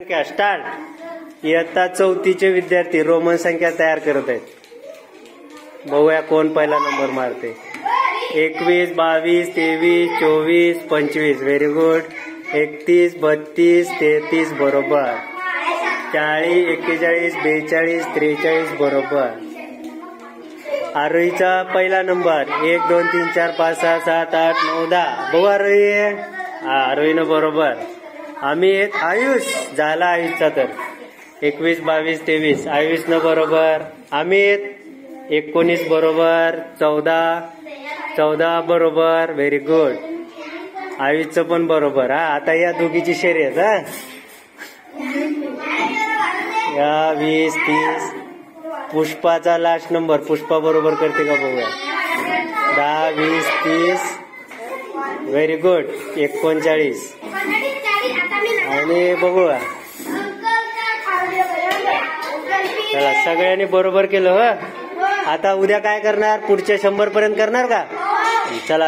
संख्या स्टार्ट। इयत्ता 4थीचे विद्यार्थी रोमन संख्या तयार करत आहेत। बघूया कोण पहिला नंबर मारते। 21, 22, 23, 24, 25 व्हेरी गुड। 31, 32, 33 बरोबर। 40, 41, 42, 43 बरोबर। आरोहीचा पहिला नंबर 1, 2, 3, 4, 5, 6, 7, 8, 9, 10 बघू आरोही। आरोहीनं बरोबर। अमित आयुष झाला आयुषचा तर 21, 22, 23 आयुषनं बरोबर। अमित 19 बरोबर। 14 बरोबर व्हेरी गुड। आयुषचं पण बरोबर। आता या दोघीची शर्यत या 20, 30 पुष्पाचा लास्ट नंबर पुष्पा बरोबर करते का बघूया। 10, 20, 30 व्हेरी गुड। 39 आणि बघूया। चला सगळ्यांनी बरोबर केलं। आता उद्या काय करणार? पुढच्या 100 पर्यंत करणार का? चला।